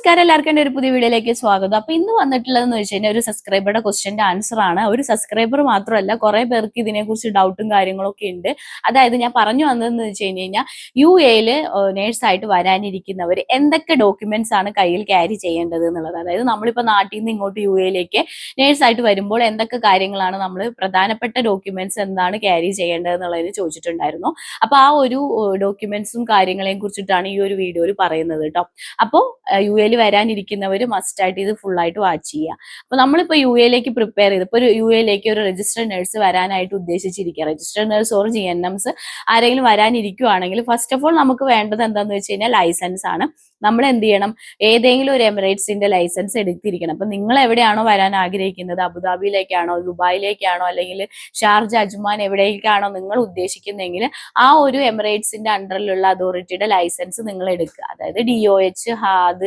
നമസ്കാരം, എല്ലാവർക്കും എൻ്റെ ഒരു പുതിയ വീഡിയോയിലേക്ക് സ്വാഗതം. അപ്പൊ ഇന്ന് വന്നിട്ടുള്ളതെന്ന് വെച്ച് കഴിഞ്ഞാൽ ഒരു സബ്സ്ക്രൈബറുടെ ക്വസ്റ്റ്യന്റെ ആൻസർ ആണ്. ഒരു സബ്സ്ക്രൈബർ മാത്രമല്ല, കുറെ പേർക്ക് ഇതിനെക്കുറിച്ച് ഡൗട്ടും കാര്യങ്ങളൊക്കെ ഉണ്ട്. അതായത് ഞാൻ പറഞ്ഞു വന്നതെന്ന് വെച്ച് കഴിഞ്ഞാൽ UAE നേഴ്സായിട്ട് വരാനിരിക്കുന്നവർ എന്തൊക്കെ ഡോക്യുമെന്റ്സ് ആണ് കയ്യിൽ ക്യാരി ചെയ്യേണ്ടത് എന്നുള്ളത്. അതായത് നമ്മളിപ്പോൾ നാട്ടിൽ നിന്ന് ഇങ്ങോട്ട് UAE നേഴ്സായിട്ട് വരുമ്പോൾ എന്തൊക്കെ കാര്യങ്ങളാണ് നമ്മൾ പ്രധാനപ്പെട്ട ഡോക്യുമെന്റ്സ് എന്താണ് ക്യാരി ചെയ്യേണ്ടത് എന്നുള്ളതിന് ചോദിച്ചിട്ടുണ്ടായിരുന്നു. അപ്പൊ ആ ഒരു ഡോക്യുമെന്റ്സും കാര്യങ്ങളെയും കുറിച്ചിട്ടാണ് ഈ ഒരു വീഡിയോയിൽ പറയുന്നത് കേട്ടോ. അപ്പോൾ UAE വരാനിരിക്കുന്നവർ മസ്റ്റ് ആയിട്ട് ഇത് ഫുൾ ആയിട്ട് വാച്ച് ചെയ്യുക. അപ്പൊ നമ്മളിപ്പോ UAE പ്രിപ്പയർ ചെയ്ത് ഇപ്പൊ UAE ഒരു രജിസ്റ്റർഡ് നഴ്സ് വരാനായിട്ട് ഉദ്ദേശിച്ചിരിക്കുക, രജിസ്റ്റർഡ് നഴ്സ് ഓർ GNMs ആരെങ്കിലും വരാനിരിക്കുവാണെങ്കിൽ ഫസ്റ്റ് ഓഫ് ഓൾ നമുക്ക് വേണ്ടത് എന്താന്ന് വെച്ച് കഴിഞ്ഞാൽ ലൈസൻസ് ആണ്. നമ്മൾ എന്ത് ചെയ്യണം, ഏതെങ്കിലും ഒരു എമിറേറ്റ്സിന്റെ ലൈസൻസ് എടുത്തിരിക്കണം. അപ്പൊ നിങ്ങൾ എവിടെയാണോ വരാൻ ആഗ്രഹിക്കുന്നത്, അബുദാബിയിലേക്കാണോ, ദുബായിലേക്കാണോ, അല്ലെങ്കിൽ ഷാർജ, അജ്മാൻ എവിടേക്കാണോ നിങ്ങൾ ഉദ്ദേശിക്കുന്നതെങ്കിൽ ആ ഒരു എമിറേറ്റ്സിന്റെ അണ്ടറിലുള്ള അതോറിറ്റിയുടെ ലൈസൻസ് നിങ്ങൾ എടുക്കുക. അതായത് DOH, HAD,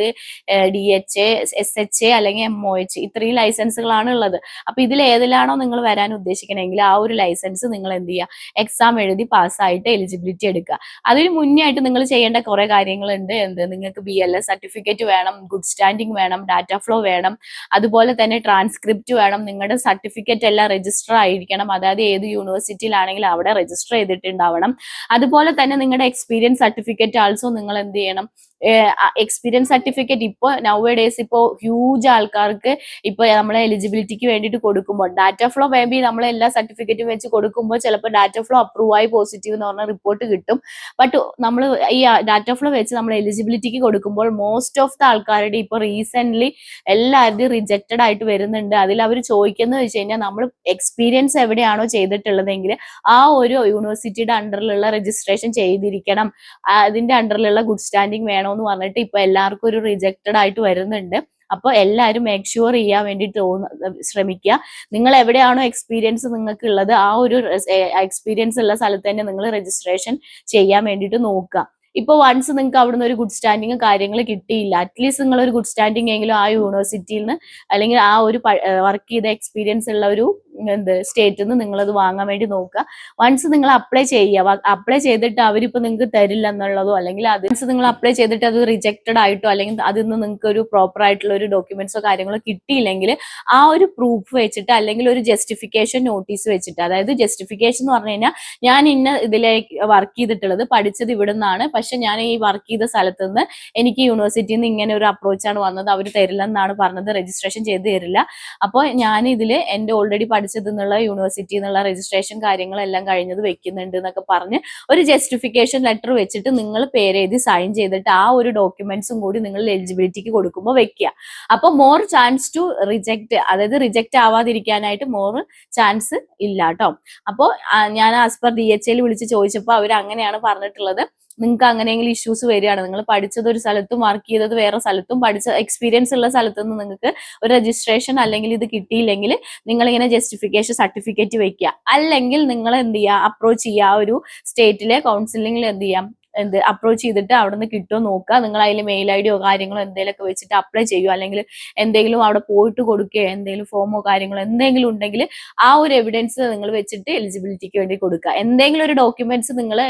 DHA, SHA അല്ലെങ്കിൽ MOH ഇത്രയും ലൈസൻസുകളാണ് ഉള്ളത്. അപ്പൊ ഇതിൽ ഏതിലാണോ നിങ്ങൾ വരാൻ ഉദ്ദേശിക്കണമെങ്കിൽ ആ ഒരു ലൈസൻസ് നിങ്ങൾ എന്ത് ചെയ്യുക, എക്സാം എഴുതി പാസ്സായിട്ട് എലിജിബിലിറ്റി എടുക്കുക. അതിന് മുന്നേ ആയിട്ട് നിങ്ങൾ ചെയ്യേണ്ട കുറെ കാര്യങ്ങളുണ്ട്. നിങ്ങൾക്ക് BLS സർട്ടിഫിക്കറ്റ് വേണം, ഗുഡ് സ്റ്റാൻഡിങ് വേണം, ഡാറ്റ ഫ്ലോ വേണം, അതുപോലെ തന്നെ ട്രാൻസ്ക്രിപ്റ്റ് വേണം. നിങ്ങളുടെ സർട്ടിഫിക്കറ്റ് എല്ലാം രജിസ്റ്റർ ആയിരിക്കണം. അതായത് ഏത് യൂണിവേഴ്സിറ്റിയിലാണെങ്കിലും അവിടെ രജിസ്റ്റർ ചെയ്തിട്ടുണ്ടാവണം. അതുപോലെ തന്നെ നിങ്ങളുടെ എക്സ്പീരിയൻസ് സർട്ടിഫിക്കറ്റ് ആൾസോ നിങ്ങൾ എന്ത് ചെയ്യണം, എക്സ്പീരിയൻസ് സർട്ടിഫിക്കറ്റ് ഇപ്പോൾ നൗ ഡേയ്സ് ഇപ്പോൾ ഹ്യൂജ് ആൾക്കാർക്ക് ഇപ്പൊ നമ്മളെ എലിജിബിലിറ്റിക്ക് വേണ്ടിയിട്ട് കൊടുക്കുമ്പോൾ ഡാറ്റ ഫ്ലോ മേ ബി നമ്മൾ എല്ലാ സർട്ടിഫിക്കറ്റും വെച്ച് കൊടുക്കുമ്പോൾ ചിലപ്പോൾ ഡാറ്റ ഫ്ലോ അപ്രൂവ് ആയി പോസിറ്റീവ് എന്ന് പറഞ്ഞ റിപ്പോർട്ട് കിട്ടും. ബട്ട് നമ്മൾ ഈ ഡാറ്റ ഫ്ലോ വെച്ച് നമ്മൾ എലിജിബിലിറ്റിക്ക് കൊടുക്കുമ്പോൾ മോസ്റ്റ് ഓഫ് ദ ആൾക്കാരുടെ ഇപ്പൊ റീസെന്റ് എല്ലാവരുടെയും റിജക്റ്റഡ് ആയിട്ട് വരുന്നുണ്ട്. അതിൽ അവർ ചോദിക്കുന്നത് വെച്ച് കഴിഞ്ഞാൽ നമ്മൾ എക്സ്പീരിയൻസ് എവിടെയാണോ ചെയ്തിട്ടുള്ളതെങ്കിൽ ആ ഒരു യൂണിവേഴ്സിറ്റിയുടെ അണ്ടറിലുള്ള രജിസ്ട്രേഷൻ ചെയ്തിരിക്കണം, അതിന്റെ അണ്ടറിലുള്ള ഗുഡ് സ്റ്റാൻഡിങ് വേണം എന്ന് പറഞ്ഞിട്ട് ഇപ്പൊ എല്ലാവർക്കും ഒരു റിജക്റ്റഡ് ആയിട്ട് വരുന്നുണ്ട്. അപ്പൊ എല്ലാവരും മേക്ക് ഷുവർ ചെയ്യാൻ വേണ്ടിയിട്ട് ശ്രമിക്കുക. നിങ്ങൾ എവിടെയാണോ എക്സ്പീരിയൻസ് നിങ്ങൾക്ക് ഉള്ളത് ആ ഒരു എക്സ്പീരിയൻസ് ഉള്ള സ്ഥലത്ത് തന്നെ നിങ്ങൾ രജിസ്ട്രേഷൻ ചെയ്യാൻ വേണ്ടിയിട്ട് നോക്കുക. ഇപ്പൊ വൺസ് നിങ്ങൾക്ക് അവിടുന്ന് ഒരു ഗുഡ് സ്റ്റാൻഡിങ് കാര്യങ്ങൾ കിട്ടിയില്ല, അറ്റ്ലീസ്റ്റ് നിങ്ങൾ ഒരു ഗുഡ് സ്റ്റാൻഡിങ് എങ്കിലും ആ യൂണിവേഴ്സിറ്റിയിൽ നിന്ന് അല്ലെങ്കിൽ ആ ഒരു വർക്ക് ചെയ്ത എക്സ്പീരിയൻസ് ഉള്ള ഒരു സ്റ്റേറ്റിൽ നിന്ന് നിങ്ങളത് വാങ്ങാൻ വേണ്ടി നോക്കുക. വൺസ് നിങ്ങൾ അപ്ലൈ ചെയ്യുക, അപ്ലൈ ചെയ്തിട്ട് അവരിപ്പോ നിങ്ങൾക്ക് തരില്ല എന്നുള്ളതോ അല്ലെങ്കിൽ അതിന് നിങ്ങൾ അപ്ലൈ ചെയ്തിട്ട് അത് റിജക്റ്റഡ് ആയിട്ടോ അല്ലെങ്കിൽ അതിൽ നിന്ന് നിങ്ങൾക്ക് ഒരു പ്രോപ്പർ ആയിട്ടുള്ള ഒരു ഡോക്യുമെന്റ്സോ കാര്യങ്ങളോ കിട്ടിയില്ലെങ്കിൽ ആ ഒരു പ്രൂഫ് വെച്ചിട്ട് അല്ലെങ്കിൽ ഒരു ജസ്റ്റിഫിക്കേഷൻ നോട്ടീസ് വെച്ചിട്ട്, അതായത് ജസ്റ്റിഫിക്കേഷൻ എന്ന് പറഞ്ഞു കഴിഞ്ഞാൽ ഞാൻ ഇന്ന ഇതിലേക്ക് വർക്ക് ചെയ്തിട്ടുള്ളത്, പഠിച്ചത് ഇവിടെ നിന്നാണ്, പക്ഷെ ഞാൻ ഈ വർക്ക് ചെയ്ത സ്ഥലത്ത് നിന്ന് എനിക്ക് യൂണിവേഴ്സിറ്റിയിൽ നിന്ന് ഇങ്ങനെ ഒരു അപ്രോച്ചാണ് വന്നത്, അവർ തരില്ലെന്നാണ് പറഞ്ഞത്, രജിസ്ട്രേഷൻ ചെയ്ത് തരില്ല. അപ്പോൾ ഞാൻ ഇതില് എന്റെ ഓൾറെഡി പഠിച്ചത് എന്നുള്ള യൂണിവേഴ്സിറ്റി എന്നുള്ള രജിസ്ട്രേഷൻ കാര്യങ്ങളെല്ലാം കഴിഞ്ഞത് വെക്കുന്നുണ്ട് എന്നൊക്കെ പറഞ്ഞ് ഒരു ജസ്റ്റിഫിക്കേഷൻ ലെറ്റർ വെച്ചിട്ട് നിങ്ങൾ പേരെഴുതി സൈൻ ചെയ്തിട്ട് ആ ഒരു ഡോക്യുമെന്റ്സും കൂടി നിങ്ങൾ എലിജിബിലിറ്റിക്ക് കൊടുക്കുമ്പോൾ വെക്കുക. അപ്പൊ മോർ ചാൻസ് ടു റിജക്ട്, അതായത് റിജക്ട് ആവാതിരിക്കാനായിട്ട് മോർ ചാൻസ് ഇല്ല കേട്ടോ. അപ്പോൾ ഞാൻ ആസ് പെർ DHA വിളിച്ച് ചോദിച്ചപ്പോൾ അവർ അങ്ങനെയാണ് പറഞ്ഞിട്ടുള്ളത്. നിങ്ങൾക്ക് അങ്ങനെയെങ്കിലും ഇഷ്യൂസ് വരികയാണ്, നിങ്ങൾ പഠിച്ചത് ഒരു സ്ഥലത്തും വർക്ക് ചെയ്തത് വേറെ സ്ഥലത്തും, പഠിച്ച എക്സ്പീരിയൻസ് ഉള്ള സ്ഥലത്തു നിന്ന് നിങ്ങൾക്ക് ഒരു രജിസ്ട്രേഷൻ അല്ലെങ്കിൽ ഇത് കിട്ടിയില്ലെങ്കിൽ നിങ്ങൾ ഇങ്ങനെ ജസ്റ്റിഫിക്കേഷൻ സർട്ടിഫിക്കറ്റ് വെക്കുക. അല്ലെങ്കിൽ നിങ്ങൾ എന്ത് ചെയ്യുക, അപ്രോച്ച് ചെയ്യുക, ആ ഒരു സ്റ്റേറ്റിലെ കൗൺസിലിംഗിൽ എന്ത് ചെയ്യാം, അപ്രോച്ച് ചെയ്തിട്ട് അവിടെ നിന്ന് കിട്ടുമോ നോക്കുക. നിങ്ങൾ അതിൽ മെയിൽ ID കാര്യങ്ങളോ എന്തെങ്കിലുമൊക്കെ വെച്ചിട്ട് അപ്ലൈ ചെയ്യുക, അല്ലെങ്കിൽ എന്തെങ്കിലും അവിടെ പോയിട്ട് കൊടുക്കുകയോ എന്തെങ്കിലും ഫോമോ കാര്യങ്ങളോ എന്തെങ്കിലും ഉണ്ടെങ്കിൽ ആ ഒരു എവിഡൻസ് നിങ്ങൾ വെച്ചിട്ട് എലിജിബിലിറ്റിക്ക് വേണ്ടി കൊടുക്കുക. എന്തെങ്കിലും ഒരു ഡോക്യുമെന്റ്സ് നിങ്ങൾ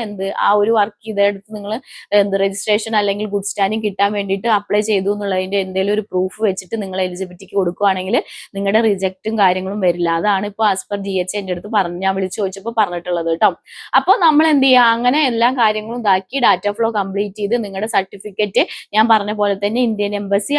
ആ ഒരു വർക്ക് ചെയ്തെടുത്ത് നിങ്ങൾ രജിസ്ട്രേഷൻ അല്ലെങ്കിൽ ഗുഡ് സ്റ്റാൻഡിങ് കിട്ടാൻ വേണ്ടിയിട്ട് അപ്ലൈ ചെയ്തു എന്നുള്ളതിന്റെ എന്തെങ്കിലും ഒരു പ്രൂഫ് വെച്ചിട്ട് നിങ്ങൾ എലിജിബിലിറ്റിക്ക് കൊടുക്കുകയാണെങ്കിൽ നിങ്ങളുടെ റിജക്റ്റും കാര്യങ്ങളും വരില്ല. അതാണ് ഇപ്പോൾ ആസ് പെർ DHA എൻ്റെ അടുത്ത് ഞാൻ വിളിച്ചു ചോദിച്ചപ്പോൾ പറഞ്ഞിട്ടുള്ളത് കേട്ടോ. അപ്പോൾ നമ്മൾ എന്ത് ചെയ്യുക, അങ്ങനെ എല്ലാ കാര്യങ്ങളും ഇതാക്കി ഡാറ്റ ഫ്ലോ കംപ്ലീറ്റ് ചെയ്ത് നിങ്ങളുടെ സർട്ടിഫിക്കറ്റ് ഞാൻ പറഞ്ഞ പോലെ തന്നെ ഇന്ത്യൻ എംബസി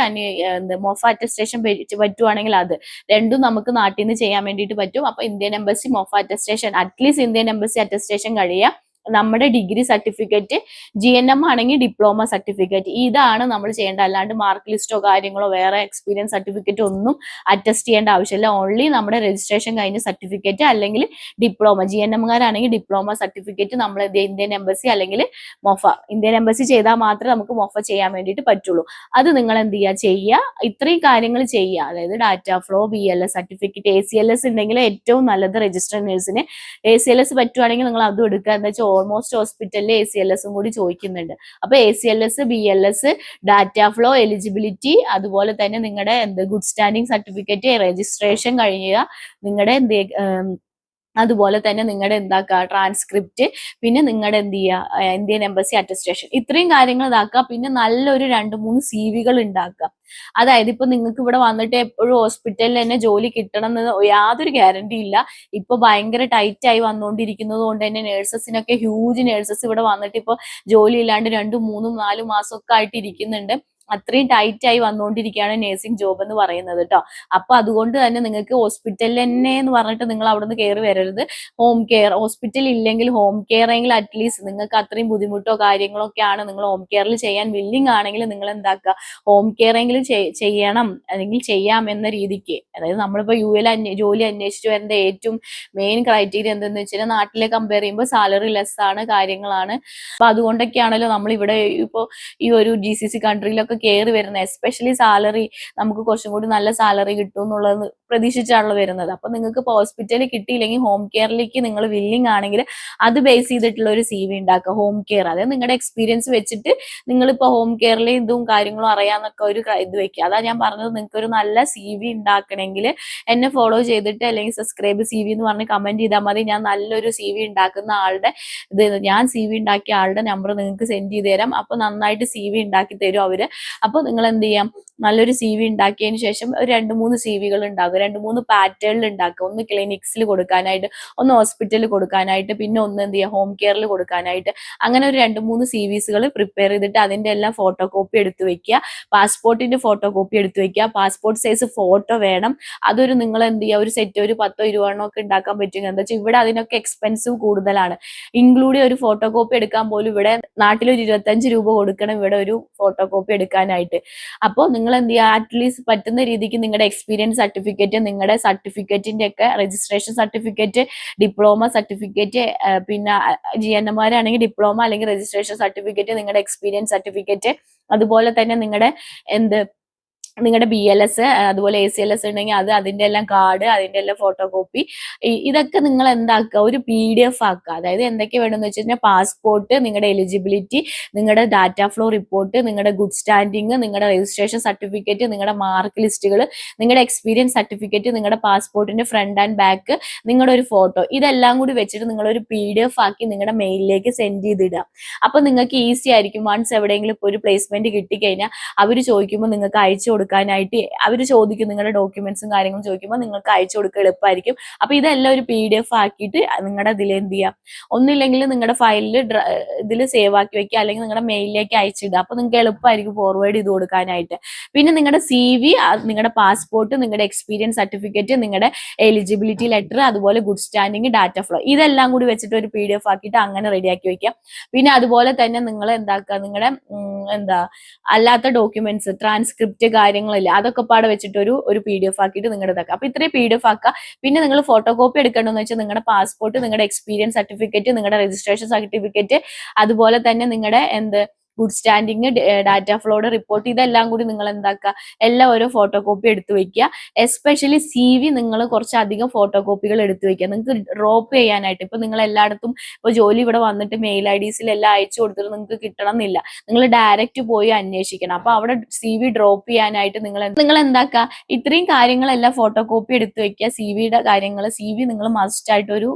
മോഫ അറ്റസ്റ്റേഷൻ പറ്റുവാണെങ്കിൽ അത് രണ്ടും നമുക്ക് നാട്ടിൽ നിന്ന് ചെയ്യാൻ വേണ്ടിയിട്ട് പറ്റും. അപ്പൊ Indian embassy MOFA attestation, at least Indian embassy attestation കഴിയുക, നമ്മുടെ ഡിഗ്രി സർട്ടിഫിക്കറ്റ്, GNM ആണെങ്കിൽ ഡിപ്ലോമ സർട്ടിഫിക്കറ്റ്, ഇതാണ് നമ്മൾ ചെയ്യേണ്ട. അല്ലാണ്ട് മാർക്ക് ലിസ്റ്റോ കാര്യങ്ങളോ വേറെ എക്സ്പീരിയൻസ് സർട്ടിഫിക്കറ്റ് ഒന്നും അറ്റസ്റ്റ് ചെയ്യേണ്ട ആവശ്യമില്ല. ഓൺലി നമ്മുടെ രജിസ്ട്രേഷൻ കഴിഞ്ഞ സർട്ടിഫിക്കറ്റ് അല്ലെങ്കിൽ ഡിപ്ലോമ, GNMകാരാണെങ്കിൽ ഡിപ്ലോമ സർട്ടിഫിക്കറ്റ് നമ്മൾ ഇന്ത്യൻ എംബസി അല്ലെങ്കിൽ മൊഫ, ഇന്ത്യൻ എംബസി ചെയ്താൽ മാത്രമേ നമുക്ക് മൊഫ ചെയ്യാൻ വേണ്ടിയിട്ട് പറ്റുള്ളൂ. അത് നിങ്ങൾ എന്ത് ചെയ്യുക, ഇത്രയും കാര്യങ്ങൾ ചെയ്യുക. അതായത് data flow, BLS certificate, ACLS ഉണ്ടെങ്കിൽ ഏറ്റവും നല്ലത് രജിസ്റ്റർഡ് നഴ്സിന്. ACLS പറ്റുവാണെങ്കിൽ നിങ്ങൾ അതും എടുക്കുക. എന്താ വെച്ചാൽ ഓൾമോസ്റ്റ് ഹോസ്പിറ്റലിൽ ACLS കൂടി ചോദിക്കുന്നുണ്ട്. അപ്പൊ ACLS, BLS, data flow, eligibility, അതുപോലെ തന്നെ നിങ്ങളുടെ ഗുഡ് സ്റ്റാൻഡിങ് സർട്ടിഫിക്കറ്റ്, രജിസ്ട്രേഷൻ കഴിയുക, നിങ്ങളുടെ അതുപോലെ തന്നെ നിങ്ങളുടെ എന്താക്കുക ട്രാൻസ്ക്രിപ്റ്റ്, പിന്നെ നിങ്ങളുടെ എന്ത് ചെയ്യുക ഇന്ത്യൻ എംബസി അറ്റസ്റ്റേഷൻ, ഇത്രയും കാര്യങ്ങൾ ഇതാക്കുക. പിന്നെ നല്ലൊരു 2-3 CV ഉണ്ടാക്കുക. അതായത് ഇപ്പൊ നിങ്ങൾക്ക് ഇവിടെ വന്നിട്ട് എപ്പോഴും ഹോസ്പിറ്റലിൽ തന്നെ ജോലി കിട്ടണം എന്ന് യാതൊരു ഗ്യാരണ്ടി ഇല്ല. ഇപ്പൊ ഭയങ്കര ടൈറ്റ് ആയി വന്നുകൊണ്ടിരിക്കുന്നത് കൊണ്ട് തന്നെ നേഴ്സസിനൊക്കെ നേഴ്സസ് ഇവിടെ വന്നിട്ട് ഇപ്പൊ ജോലി ഇല്ലാണ്ട് 2-3-4 മാസമൊക്കെ ആയിട്ട് ഇരിക്കുന്നുണ്ട്. അത്രയും ടൈറ്റ് ആയി വന്നുകൊണ്ടിരിക്കുകയാണ് നേഴ്സിംഗ് ജോബ് എന്ന് പറയുന്നത് കേട്ടോ. അപ്പൊ അതുകൊണ്ട് തന്നെ നിങ്ങൾക്ക് ഹോസ്പിറ്റലിൽ തന്നെ എന്ന് പറഞ്ഞിട്ട് നിങ്ങൾ അവിടെ നിന്ന് കയറി വരരുത്. ഹോം കെയർ, ഹോസ്പിറ്റൽ ഇല്ലെങ്കിൽ ഹോം കെയർ എങ്കിൽ അറ്റ്ലീസ്റ്റ് നിങ്ങൾക്ക് അത്രയും ബുദ്ധിമുട്ടോ കാര്യങ്ങളോ ഒക്കെയാണ് നിങ്ങൾ ഹോം കെയറിൽ ചെയ്യാൻ വില്ലിങ് ആണെങ്കിൽ നിങ്ങൾ എന്താക്കുക, ഹോം കെയർ എങ്കിലും ചെയ്യണം അല്ലെങ്കിൽ ചെയ്യാം എന്ന രീതിക്ക്. അതായത് നമ്മളിപ്പോ UAE ജോലി അന്വേഷിച്ച് വരേണ്ട ഏറ്റവും മെയിൻ ക്രൈറ്റീരിയ എന്തെന്ന് വെച്ചാൽ നാട്ടിലെ കമ്പയർ ചെയ്യുമ്പോൾ സാലറി ലെസ് ആണ്, കാര്യങ്ങളാണ്. അപ്പൊ അതുകൊണ്ടൊക്കെയാണല്ലോ നമ്മൾ ഇവിടെ ഇപ്പോ ഈ ഒരു GCC കൺട്രിയിലൊക്കെ കയറി വരുന്നത്. എസ്പെഷ്യലി സാലറി നമുക്ക് കുറച്ചും കൂടി നല്ല സാലറി കിട്ടും എന്നുള്ളത് പ്രതീക്ഷിച്ചാണല്ലോ വരുന്നത്. അപ്പൊ നിങ്ങൾക്ക് ഇപ്പോൾ ഹോസ്പിറ്റലിൽ കിട്ടിയില്ലെങ്കിൽ ഹോം കെയറിലേക്ക് നിങ്ങൾ വില്ലിങ് ആണെങ്കിൽ അത് ബേസ് ചെയ്തിട്ടുള്ള ഒരു CV ഉണ്ടാക്കുക. ഹോം കെയർ, അതായത് നിങ്ങളുടെ എക്സ്പീരിയൻസ് വെച്ചിട്ട് നിങ്ങളിപ്പോ ഹോം കെയറിലെ ഇതും കാര്യങ്ങളും അറിയാന്നൊക്കെ ഒരു ഇത് വെക്കുക. അതാ ഞാൻ പറഞ്ഞത്, നിങ്ങൾക്ക് ഒരു നല്ല CV ഉണ്ടാക്കണമെങ്കിൽ എന്നെ ഫോളോ ചെയ്തിട്ട് അല്ലെങ്കിൽ സബ്സ്ക്രൈബ് CV എന്ന് പറഞ്ഞ് കമന്റ് ചെയ്താൽ മതി. ഞാൻ നല്ലൊരു CV ഉണ്ടാക്കുന്ന ആളുടെ ഞാൻ CV ഉണ്ടാക്കിയ ആളുടെ നമ്പർ നിങ്ങൾക്ക് സെൻഡ് ചെയ്ത് തരാം. അപ്പൊ നന്നായിട്ട് CV ഉണ്ടാക്കി തരും അവര്. അപ്പൊ നിങ്ങൾ എന്ത് ചെയ്യാം, നല്ലൊരു CV ഉണ്ടാക്കിയതിന് ശേഷം ഒരു 2-3 CV ഉണ്ടാകും. 2-3 പാറ്റേണിൽ ഉണ്ടാക്കുക. ഒന്ന് ക്ലിനിക്സിൽ കൊടുക്കാനായിട്ട്, ഒന്ന് ഹോസ്പിറ്റലിൽ കൊടുക്കാനായിട്ട്, പിന്നെ ഒന്ന് എന്ത് ചെയ്യുക ഹോം കെയറിൽ കൊടുക്കാനായിട്ട്. അങ്ങനെ ഒരു 2-3 CVs പ്രിപ്പയർ ചെയ്തിട്ട് അതിന്റെ എല്ലാം ഫോട്ടോ കോപ്പി എടുത്ത് വെക്കുക. പാസ്പോർട്ടിന്റെ ഫോട്ടോ കോപ്പി എടുത്ത് വെക്കുക. പാസ്പോർട്ട് സൈസ് ഫോട്ടോ വേണം. അതൊരു നിങ്ങൾ എന്ത് ചെയ്യുക, ഒരു സെറ്റ് ഒരു 10-20 ഒക്കെ ഉണ്ടാക്കാൻ പറ്റും. എന്താ വെച്ചാൽ ഇവിടെ അതിനൊക്കെ എക്സ്പെൻസീവ് കൂടുതലാണ്. ഇൻക്ലൂഡ് ഒരു ഫോട്ടോ കോപ്പി എടുക്കാൻ പോലും ഇവിടെ നാട്ടിലൊരു 25 രൂപ കൊടുക്കണം ഇവിടെ ഒരു ഫോട്ടോ കോപ്പി എടുക്കാനായിട്ട്. അപ്പോൾ നിങ്ങൾ എന്ത് ചെയ്യുക, അറ്റ്ലീസ്റ്റ് പറ്റുന്ന രീതിക്ക് നിങ്ങളുടെ എക്സ്പീരിയൻസ് സർട്ടിഫിക്കറ്റ്, നിങ്ങളുടെ സർട്ടിഫിക്കറ്റിന്റെ ഒക്കെ രജിസ്ട്രേഷൻ സർട്ടിഫിക്കറ്റ്, ഡിപ്ലോമ സർട്ടിഫിക്കറ്റ്, പിന്നെ GNM ആണെങ്കിൽ ഡിപ്ലോമ അല്ലെങ്കിൽ രജിസ്ട്രേഷൻ സർട്ടിഫിക്കറ്റ്, നിങ്ങളുടെ എക്സ്പീരിയൻസ് സർട്ടിഫിക്കറ്റ്, അതുപോലെ തന്നെ നിങ്ങളുടെ BLS, അതുപോലെ ACLS ഉണ്ടെങ്കിൽ അതിന്റെ എല്ലാം കാർഡ്, അതിന്റെ എല്ലാം ഫോട്ടോ കോപ്പി, ഇതൊക്കെ നിങ്ങൾ എന്താക്കുക, ഒരു PDF ആക്കുക. അതായത് എന്തൊക്കെ വേണമെന്ന് വെച്ച് കഴിഞ്ഞാൽ പാസ്പോർട്ട്, നിങ്ങളുടെ എലിജിബിലിറ്റി, നിങ്ങളുടെ ഡാറ്റ ഫ്ലോ റിപ്പോർട്ട്, നിങ്ങളുടെ ഗുഡ് സ്റ്റാൻഡിങ്, നിങ്ങളുടെ രജിസ്ട്രേഷൻ സർട്ടിഫിക്കറ്റ്, നിങ്ങളുടെ മാർക്ക് ലിസ്റ്റുകൾ, നിങ്ങളുടെ എക്സ്പീരിയൻസ് സർട്ടിഫിക്കറ്റ്, നിങ്ങളുടെ പാസ്പോർട്ടിന്റെ ഫ്രണ്ട് ആൻഡ് ബാക്ക്, നിങ്ങളുടെ ഒരു ഫോട്ടോ, ഇതെല്ലാം കൂടി വെച്ചിട്ട് നിങ്ങളൊരു PDF ആക്കി നിങ്ങളുടെ മെയിലിലേക്ക് സെൻഡ് ചെയ്തിടുക. അപ്പൊ നിങ്ങൾക്ക് ഈസി ആയിരിക്കും. വൺസ് എവിടെയെങ്കിലും ഇപ്പോൾ ഒരു പ്ലേസ്മെന്റ് കിട്ടിക്കഴിഞ്ഞാൽ അവർ ചോദിക്കുമ്പോൾ നിങ്ങൾക്ക് അയച്ചു കൊടുക്കാനായിട്ട്, അവർ ചോദിക്കും നിങ്ങളുടെ ഡോക്യുമെന്റ്സും കാര്യങ്ങളും ചോദിക്കുമ്പോൾ നിങ്ങൾക്ക് അയച്ചു കൊടുക്കുക എളുപ്പമായിരിക്കും. അപ്പൊ ഇതെല്ലാം ഒരു PDF ആക്കിയിട്ട് നിങ്ങളുടെ ഇതിൽ എന്ത് ചെയ്യുക, ഒന്നില്ലെങ്കിൽ നിങ്ങളുടെ ഫയലിൽ ഇതിൽ സേവ് ആക്കി വെക്കുക, അല്ലെങ്കിൽ നിങ്ങളുടെ മെയിലിലേക്ക് അയച്ചിടുക. അപ്പൊ നിങ്ങൾക്ക് എളുപ്പമായിരിക്കും ഫോർവേഡ് ചെയ്ത് കൊടുക്കാനായിട്ട്. പിന്നെ നിങ്ങളുടെ CV, നിങ്ങളുടെ പാസ്പോർട്ട്, നിങ്ങളുടെ എക്സ്പീരിയൻസ് സർട്ടിഫിക്കറ്റ്, നിങ്ങളുടെ എലിജിബിലിറ്റി ലെറ്റർ, അതുപോലെ ഗുഡ് സ്റ്റാൻഡിങ്, ഡാറ്റ ഫ്ലോ, ഇതെല്ലാം കൂടി വെച്ചിട്ട് ഒരു PDF ആക്കിയിട്ട് അങ്ങനെ റെഡിയാക്കി വെക്കുക. പിന്നെ അതുപോലെ തന്നെ നിങ്ങൾ എന്താക്കുക, നിങ്ങളുടെ അല്ലാത്ത ഡോക്യുമെന്റ്സ്, ട്രാൻസ്ക്രിപ്റ്റ് കാര്യങ്ങളില്ല, അതൊക്കെ പാടെ വെച്ചിട്ട് ഒരു PDF ആക്കിയിട്ട് നിങ്ങളുടെ ഇതാക്കുക. അപ്പൊ ഇത്രയും PDF ആക്കുക. പിന്നെ നിങ്ങൾ ഫോട്ടോ കോപ്പി എടുക്കേണ്ടതെന്ന് വെച്ചാൽ നിങ്ങളുടെ പാസ്പോർട്ട്, നിങ്ങളുടെ എക്സ്പീരിയൻസ് സർട്ടിഫിക്കറ്റ്, നിങ്ങളുടെ രജിസ്ട്രേഷൻ സർട്ടിഫിക്കറ്റ്, അതുപോലെ തന്നെ നിങ്ങളുടെ ഗുഡ് സ്റ്റാൻഡിങ്, ഡാറ്റ ഫ്ലോയുടെ റിപ്പോർട്ട്, ഇതെല്ലാം കൂടി നിങ്ങൾ എന്താക്കുക, എല്ലാം ഓരോ ഫോട്ടോ കോപ്പി എടുത്തു വെക്കുക. എസ്പെഷ്യലി CV നിങ്ങൾ കുറച്ചധികം ഫോട്ടോ കോപ്പികൾ എടുത്തു വെക്കുക. നിങ്ങൾക്ക് ഡ്രോപ്പ് ചെയ്യാനായിട്ട്, ഇപ്പൊ നിങ്ങൾ എല്ലായിടത്തും ഇപ്പൊ ജോലി ഇവിടെ വന്നിട്ട് മെയിൽ IDs എല്ലാം അയച്ചു കൊടുത്തിട്ട് നിങ്ങൾക്ക് കിട്ടണം എന്നില്ല. നിങ്ങൾ ഡയറക്റ്റ് പോയി അന്വേഷിക്കണം. അപ്പൊ അവിടെ CV ഡ്രോപ്പ് ചെയ്യാനായിട്ട് നിങ്ങൾ എന്താക്കുക, ഇത്രയും കാര്യങ്ങളെല്ലാം ഫോട്ടോ കോപ്പി എടുത്തു വെക്കുക. CVയുടെ കാര്യങ്ങൾ, CV നിങ്ങൾ മസ്റ്റ് ആയിട്ട് ഒരു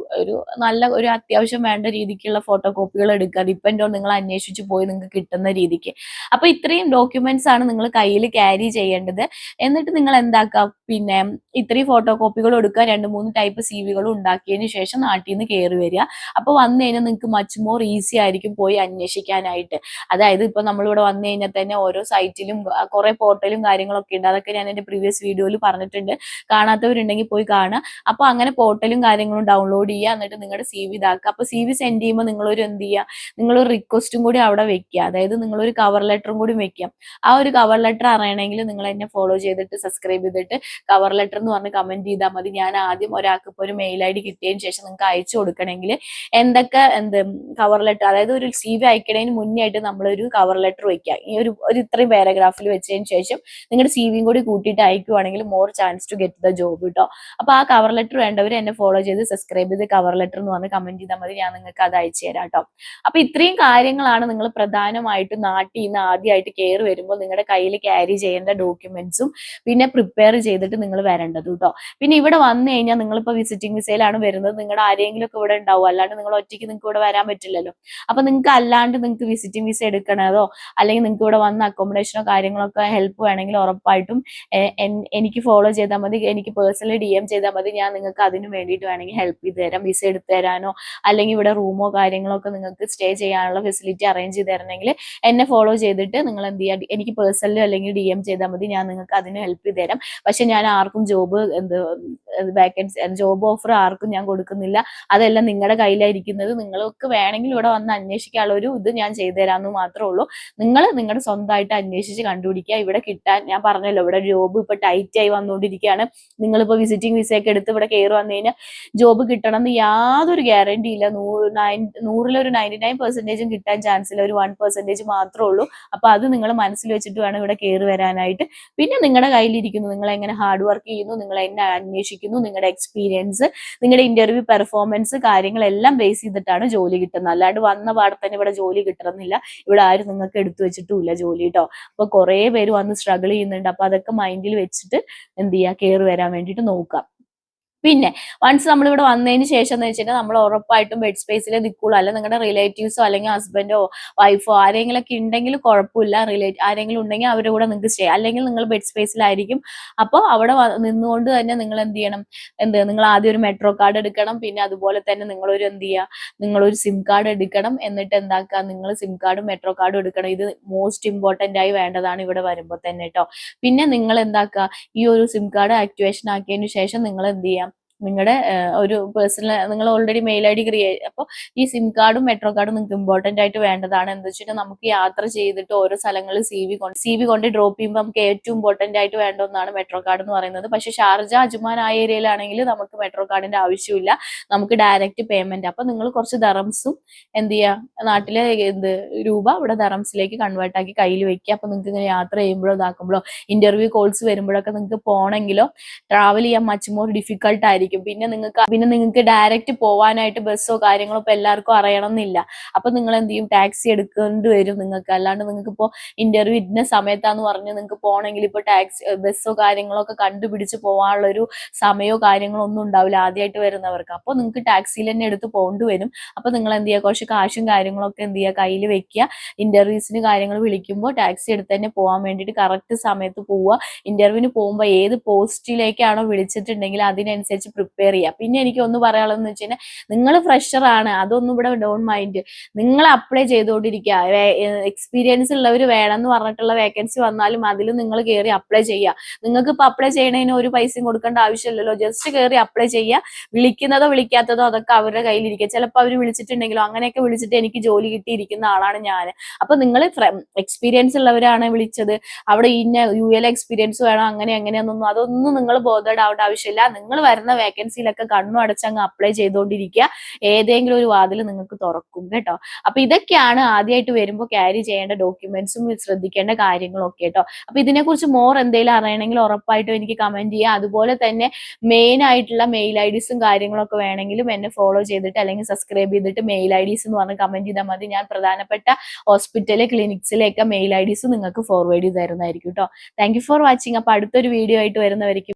നല്ല ഒരു അത്യാവശ്യം വേണ്ട രീതിക്കുള്ള ഫോട്ടോ കോപ്പികൾ എടുക്കുക. ഡിപ്പെൻഡ് ഓൺ നിങ്ങൾ അന്വേഷിച്ച് പോയി നിങ്ങൾക്ക് കിട്ടുന്ന രീതിക്ക്. അപ്പൊ ഇത്രയും ഡോക്യുമെന്റ്സ് ആണ് നിങ്ങൾ കയ്യിൽ ക്യാരി ചെയ്യേണ്ടത്. എന്നിട്ട് നിങ്ങൾ എന്താക്കുക, പിന്നെ ഇത്രയും ഫോട്ടോ കോപ്പികൾ എടുക്കുക. 2-3 ടൈപ്പ് CVകളും ഉണ്ടാക്കിയതിന് ശേഷം നാട്ടിൽ നിന്ന് കയറി വരിക. അപ്പൊ വന്നു കഴിഞ്ഞാൽ നിങ്ങൾക്ക് മച്ച് മോർ ഈസി ആയിരിക്കും പോയി അന്വേഷിക്കാനായിട്ട്. അതായത് ഇപ്പൊ നമ്മളിവിടെ വന്നു കഴിഞ്ഞാൽ തന്നെ ഓരോ സൈറ്റിലും കുറെ പോർട്ടലും കാര്യങ്ങളൊക്കെ ഉണ്ട്. അതൊക്കെ ഞാൻ എന്റെ പ്രീവിയസ് വീഡിയോയിൽ പറഞ്ഞിട്ടുണ്ട്. കാണാത്തവരുണ്ടെങ്കിൽ പോയി കാണുക. അപ്പൊ അങ്ങനെ പോർട്ടലും കാര്യങ്ങളും ഡൗൺലോഡ് ചെയ്യുക. എന്നിട്ട് നിങ്ങളുടെ CV ഇതാക്കുക. അപ്പൊ CV സെൻഡ് ചെയ്യുമ്പോൾ നിങ്ങളൊരു എന്ത് ചെയ്യുക, നിങ്ങളൊരു റിക്വസ്റ്റും കൂടി അവിടെ വെക്കുക. അതായത് നിങ്ങളൊരു കവർ ലെറ്ററും കൂടി വെക്കാം. ആ ഒരു കവർ ലെറ്റർ അറിയണമെങ്കിൽ നിങ്ങൾ എന്നെ ഫോളോ ചെയ്തിട്ട് സബ്സ്ക്രൈബ് ചെയ്തിട്ട് കവർ ലെറ്റർ എന്ന് പറഞ്ഞ് കമന്റ് ചെയ്താൽ മതി. ഞാൻ ആദ്യം ഒരാൾക്ക് ഇപ്പോൾ ഒരു മെയിൽ ID കിട്ടിയതിന് ശേഷം നിങ്ങൾക്ക് അയച്ചു കൊടുക്കണമെങ്കിൽ എന്തൊക്കെ കവർ ലെറ്റർ, അതായത് ഒരു CV അയക്കണതിന് മുന്നേ ആയിട്ട് നമ്മളൊരു കവർ ലെറ്റർ വെക്കുക. ഈ ഒരു ഇത്രയും പാരഗ്രാഫിൽ വെച്ചതിന് ശേഷം നിങ്ങളുടെ CVയും കൂടി കൂട്ടിയിട്ട് അയക്കുവാണെങ്കിൽ more chance to get the job കേട്ടോ. അപ്പൊ ആ കവർ ലെറ്റർ വേണ്ടവർ എന്നെ ഫോളോ ചെയ്ത് സബ്സ്ക്രൈബ് ചെയ്ത് കവർ ലെറ്റർ എന്ന് പറഞ്ഞ് കമന്റ് ചെയ്താൽ മതി. ഞാൻ നിങ്ങൾക്ക് അത് അയച്ചു തരാം കേട്ടോ. അപ്പൊ ഇത്രയും കാര്യങ്ങളാണ് നിങ്ങൾ പ്രധാനമായിട്ട് പ്രധാനമായിട്ടും നാട്ടിൽ നിന്ന് ആദ്യമായിട്ട് കയറി വരുമ്പോൾ നിങ്ങളുടെ കയ്യിൽ ക്യാരി ചെയ്യേണ്ട ഡോക്യുമെന്റ്സും പിന്നെ പ്രിപ്പയർ ചെയ്തിട്ട് നിങ്ങൾ വരേണ്ടത് കേട്ടോ. പിന്നെ ഇവിടെ വന്നു കഴിഞ്ഞാൽ നിങ്ങളിപ്പോൾ വിസിറ്റിംഗ് വിസയിലാണ് വരുന്നത്, നിങ്ങളുടെ ആരെങ്കിലും ഒക്കെ ഇവിടെ ഉണ്ടാവും, അല്ലാണ്ട് നിങ്ങൾ ഒറ്റയ്ക്ക് നിങ്ങൾക്ക് ഇവിടെ വരാൻ പറ്റില്ലല്ലോ. അപ്പൊ നിങ്ങൾക്ക് അല്ലാണ്ട് നിങ്ങൾക്ക് വിസിറ്റിംഗ് വിസ എടുക്കണതോ അല്ലെങ്കിൽ നിങ്ങൾക്ക് ഇവിടെ വന്ന അക്കോമഡേഷനോ കാര്യങ്ങളൊക്കെ ഹെൽപ്പ് വേണമെങ്കിൽ ഉറപ്പായിട്ടും എനിക്ക് ഫോളോ ചെയ്താൽ മതി, എനിക്ക് പേഴ്സണലി DM ചെയ്താൽ മതി. ഞാൻ നിങ്ങൾക്ക് അതിന് വേണ്ടിയിട്ട് വേണമെങ്കിൽ ഹെൽപ്പ് ചെയ്ത് തരാം, വിസ എടുത്തു തരാനോ അല്ലെങ്കിൽ ഇവിടെ റൂമോ കാര്യങ്ങളോ ഒക്കെ നിങ്ങൾക്ക് സ്റ്റേ ചെയ്യാനുള്ള ഫെസിലിറ്റി അറേഞ്ച് ചെയ്ത് തരണമെങ്കിൽ എന്നെ ഫോളോ ചെയ്തിട്ട് നിങ്ങൾ എന്ത് ചെയ്യുക, എനിക്ക് പേഴ്സണലി അല്ലെങ്കിൽ DM ചെയ്താൽ മതി, ഞാൻ നിങ്ങൾക്ക് അതിന് ഹെൽപ്പ് ചെയ്ത് തരാം. പക്ഷെ ഞാൻ ആർക്കും ജോബ് ഓഫർ ആർക്കും ഞാൻ കൊടുക്കുന്നില്ല, അതെല്ലാം നിങ്ങളുടെ കയ്യിലായിരിക്കുന്നത്. നിങ്ങൾക്ക് വേണമെങ്കിൽ ഇവിടെ വന്ന് അന്വേഷിക്കാനുള്ള ഒരു ഇത് ഞാൻ ചെയ്തു തരാമെന്ന് മാത്രമേ ഉള്ളൂ. നിങ്ങൾ നിങ്ങളുടെ സ്വന്തമായിട്ട് അന്വേഷിച്ച് കണ്ടുപിടിക്കുക. ഇവിടെ കിട്ടാൻ ഞാൻ പറഞ്ഞല്ലോ, ഇവിടെ ജോബ് ഇപ്പൊ ടൈറ്റ് ആയി വന്നുകൊണ്ടിരിക്കുകയാണ്. നിങ്ങളിപ്പോ വിസിറ്റിംഗ് വിസയൊക്കെ എടുത്ത് ഇവിടെ കയറി വന്നു കഴിഞ്ഞാൽ ജോബ് കിട്ടണം എന്ന് യാതൊരു ഗ്യാരണ്ടി ഇല്ല. 100-ൽ 99% കിട്ടാൻ ചാൻസ് ഇല്ല, ഒരു 1% മാത്രമേ ഉള്ളൂ. അപ്പൊ അത് നിങ്ങൾ മനസ്സിൽ വെച്ചിട്ട് വേണം ഇവിടെ കയറി വരാനായിട്ട്. പിന്നെ നിങ്ങളുടെ കയ്യിലിരിക്കുന്നു, നിങ്ങൾ എങ്ങനെ ഹാർഡ് വർക്ക് ചെയ്യുന്നു, നിങ്ങൾ എന്നെ അന്വേഷിക്കുന്നു, നിങ്ങളുടെ എക്സ്പീരിയൻസ്, നിങ്ങളുടെ ഇന്റർവ്യൂ പെർഫോമൻസ് കാര്യങ്ങളെല്ലാം ബേസ് ചെയ്തിട്ടാണ് ജോലി കിട്ടുന്നത്. അല്ലാണ്ട് വന്ന പാടെ തന്നെ ഇവിടെ ജോലി കിട്ടണമെന്നില്ല. ഇവിടെ ആരും നിങ്ങൾക്ക് എടുത്തു വെച്ചിട്ടുമില്ല ജോലി കേട്ടോ. അപ്പൊ കുറെ പേര് വന്ന് സ്ട്രഗിൾ ചെയ്യുന്നുണ്ട്. അപ്പൊ അതൊക്കെ മൈൻഡിൽ വെച്ചിട്ട് എന്ത് ചെയ്യുക, കയറി വരാൻ വേണ്ടിയിട്ട് നോക്കാം. പിന്നെ വൺസ് നമ്മൾ ഇവിടെ വന്നതിന് ശേഷം എന്ന് വെച്ചിട്ടുണ്ടെങ്കിൽ നമ്മൾ ഉറപ്പായിട്ടും ബെഡ് സ്പേസിലെ നിൽക്കുള്ളൂ. അല്ല നിങ്ങളുടെ റിലേറ്റീവ്സോ അല്ലെങ്കിൽ ഹസ്ബൻഡോ വൈഫോ ആരെങ്കിലും ഒക്കെ ഉണ്ടെങ്കിൽ കുഴപ്പമില്ല, ആരെങ്കിലും ഉണ്ടെങ്കിൽ അവരുടെ കൂടെ നിങ്ങൾക്ക് സ്റ്റേ, അല്ലെങ്കിൽ നിങ്ങൾ ബെഡ് സ്പേസിലായിരിക്കും. അപ്പോൾ അവിടെ നിന്നുകൊണ്ട് തന്നെ നിങ്ങൾ എന്ത് ചെയ്യണം, നിങ്ങൾ ആദ്യം ഒരു മെട്രോ കാർഡ് എടുക്കണം. പിന്നെ അതുപോലെ തന്നെ നിങ്ങളൊരു നിങ്ങളൊരു സിം കാർഡ് എടുക്കണം. എന്നിട്ട് എന്താക്കുക, നിങ്ങൾ സിം കാർഡും മെട്രോ കാർഡും എടുക്കണം. ഇത് മോസ്റ്റ് ഇമ്പോർട്ടന്റ് ആയി വേണ്ടതാണ് ഇവിടെ വരുമ്പോൾ തന്നെ കേട്ടോ. പിന്നെ നിങ്ങൾ എന്താക്കുക, ഈ ഒരു സിം കാർഡ് ആക്ടിവേഷൻ ആക്കിയതിന് ശേഷം നിങ്ങൾ എന്ത് ചെയ്യാം, നിങ്ങളുടെ ഒരു പേഴ്സണൽ നിങ്ങൾ ഓൾറെഡി മെയിൽ ID ക്രിയേറ്റ്, അപ്പോൾ ഈ സിം കാർഡും മെട്രോ കാർഡും നിങ്ങൾക്ക് ഇമ്പോർട്ടന്റ് ആയിട്ട് വേണ്ടതാണ്. എന്താ വെച്ചിട്ട് നമുക്ക് യാത്ര ചെയ്തിട്ട് ഓരോ സ്ഥലങ്ങളിൽ CV കൊണ്ട് ഡ്രോപ്പ് ചെയ്യുമ്പോൾ നമുക്ക് ഏറ്റവും ഇമ്പോർട്ടന്റ് ആയിട്ട് വേണ്ട ഒന്നാണ് മെട്രോ കാർഡ് എന്ന് പറയുന്നത്. പക്ഷെ ഷാർജ, അജ്മാൻ ആ ഏരിയയിലാണെങ്കിൽ നമുക്ക് മെട്രോ കാർഡിന്റെ ആവശ്യമില്ല, നമുക്ക് ഡയറക്റ്റ് പേയ്മെന്റ്. അപ്പൊ നിങ്ങൾ കുറച്ച് ദറംസും എന്ത് ചെയ്യുക, നാട്ടിലെ രൂപ ഇവിടെ ദറംസിലേക്ക് കൺവേർട്ട് ആക്കി കയ്യിൽ വെക്കുക. അപ്പൊ നിങ്ങൾക്ക് ഇങ്ങനെ യാത്ര ചെയ്യുമ്പോഴോ ഇതാക്കുമ്പോഴോ ഇന്റർവ്യൂ കോൾസ് വരുമ്പോഴൊക്കെ നിങ്ങൾക്ക് പോകണമെങ്കിലോ ട്രാവൽ ചെയ്യാൻ മച്ച് മോർ ഡിഫിക്കൾട്ട് ആയിരിക്കും. പിന്നെ നിങ്ങൾക്ക് ഡയറക്റ്റ് പോവാനായിട്ട് ബസ്സോ കാര്യങ്ങളോ ഇപ്പൊ എല്ലാവർക്കും അറിയണം എന്നില്ല. അപ്പൊ നിങ്ങൾ എന്ത് ചെയ്യും, ടാക്സി എടുക്കേണ്ടി വരും നിങ്ങൾക്ക്. അല്ലാണ്ട് നിങ്ങൾക്ക് ഇപ്പോൾ ഇന്റർവ്യൂ ഇന്ന സമയത്താന്ന് പറഞ്ഞ് നിങ്ങൾക്ക് പോകണമെങ്കിൽ ഇപ്പൊ ബസ്സോ കാര്യങ്ങളോ ഒക്കെ കണ്ടുപിടിച്ച് പോകാനുള്ള ഒരു സമയമോ കാര്യങ്ങളോ ഒന്നും ഉണ്ടാവില്ല ആദ്യമായിട്ട് വരുന്നവർക്ക്. അപ്പോൾ നിങ്ങൾക്ക് ടാക്സിയിൽ തന്നെ എടുത്ത് പോകേണ്ടി വരും. അപ്പൊ നിങ്ങൾ എന്ത് ചെയ്യുക, കുറച്ച് കാശും കാര്യങ്ങളൊക്കെ എന്ത് ചെയ്യുക, കയ്യിൽ വെക്കുക. ഇന്റർവ്യൂസിന് കാര്യങ്ങൾ വിളിക്കുമ്പോൾ ടാക്സി എടുത്ത് തന്നെ പോകാൻ വേണ്ടിയിട്ട് കറക്റ്റ് സമയത്ത് പോവുക. ഇന്റർവ്യൂവിന് പോകുമ്പോൾ ഏത് പോസ്റ്റിലേക്കാണോ വിളിച്ചിട്ടുണ്ടെങ്കിൽ അതിനനുസരിച്ച് പ്രിപ്പയർ ചെയ്യുക. പിന്നെ എനിക്ക് ഒന്ന് പറയാനുള്ളതെന്ന് വെച്ച് കഴിഞ്ഞാൽ, നിങ്ങൾ ഫ്രഷർ ആണ്, അതൊന്നും ഇവിടെ ഡോണ്ട് മൈൻഡ്, നിങ്ങൾ അപ്ലൈ ചെയ്തുകൊണ്ടിരിക്കുക. എക്സ്പീരിയൻസ് ഉള്ളവർ വേണമെന്ന് പറഞ്ഞിട്ടുള്ള വേക്കൻസി വന്നാലും അതിലും നിങ്ങൾ കയറി അപ്ലൈ ചെയ്യുക. നിങ്ങൾക്ക് ഇപ്പൊ അപ്ലൈ ചെയ്യണതിന് ഒരു പൈസയും കൊടുക്കേണ്ട ആവശ്യമില്ലല്ലോ, ജസ്റ്റ് കയറി അപ്ലൈ ചെയ്യുക. വിളിക്കുന്നതോ വിളിക്കാത്തതോ അതൊക്കെ അവരുടെ കയ്യിലിരിക്കുക. ചിലപ്പോൾ അവർ വിളിച്ചിട്ടുണ്ടെങ്കിലോ അങ്ങനെയൊക്കെ വിളിച്ചിട്ട് എനിക്ക് ജോലി കിട്ടിയിരിക്കുന്ന ആളാണ് ഞാൻ. അപ്പൊ നിങ്ങൾ എക്സ്പീരിയൻസ് ഉള്ളവരാണ് വിളിച്ചത്, അവിടെ ഇന്ന UL എക്സ്പീരിയൻസ് വേണം അങ്ങനെ എങ്ങനെയൊന്നും അതൊന്നും നിങ്ങൾ ബോധേഡ് ആവേണ്ട ആവശ്യമില്ല. നിങ്ങൾ വരുന്ന വേക്കൻസിയിലൊക്കെ കണ്ണും അടച്ചങ്ങ് അപ്ലൈ ചെയ്തുകൊണ്ടിരിക്കുക. ഏതെങ്കിലും ഒരു വാതിൽ നിങ്ങൾക്ക് തുറക്കും കേട്ടോ. അപ്പൊ ഇതൊക്കെയാണ് ആദ്യമായിട്ട് വരുമ്പോൾ ക്യാരി ചെയ്യേണ്ട ഡോക്യുമെന്റ്സും ശ്രദ്ധിക്കേണ്ട കാര്യങ്ങളും ഒക്കെ കേട്ടോ. അപ്പൊ ഇതിനെക്കുറിച്ച് മോർ എന്തെങ്കിലും അറിയണമെങ്കിൽ ഉറപ്പായിട്ടും എനിക്ക് കമന്റ് ചെയ്യുക. അതുപോലെ തന്നെ മെയിൻ ആയിട്ടുള്ള മെയിൽ IDസും കാര്യങ്ങളൊക്കെ വേണമെങ്കിലും എന്നെ ഫോളോ ചെയ്തിട്ട് അല്ലെങ്കിൽ സബ്സ്ക്രൈബ് ചെയ്തിട്ട് മെയിൽ IDs എന്ന് പറഞ്ഞ് കമന്റ് ചെയ്താൽ മതി. ഞാൻ പ്രധാനപ്പെട്ട ഹോസ്പിറ്റല് ക്ലിനിക്സിലെയൊക്കെ മെയിൽ IDs നിങ്ങൾക്ക് ഫോർവേഡ് ചെയ്ത് തരുന്നതായിരിക്കും കേട്ടോ. Thank you for watching. അപ്പൊ അടുത്തൊരു വീഡിയോ ആയിട്ട് വരുന്നവരിക്കും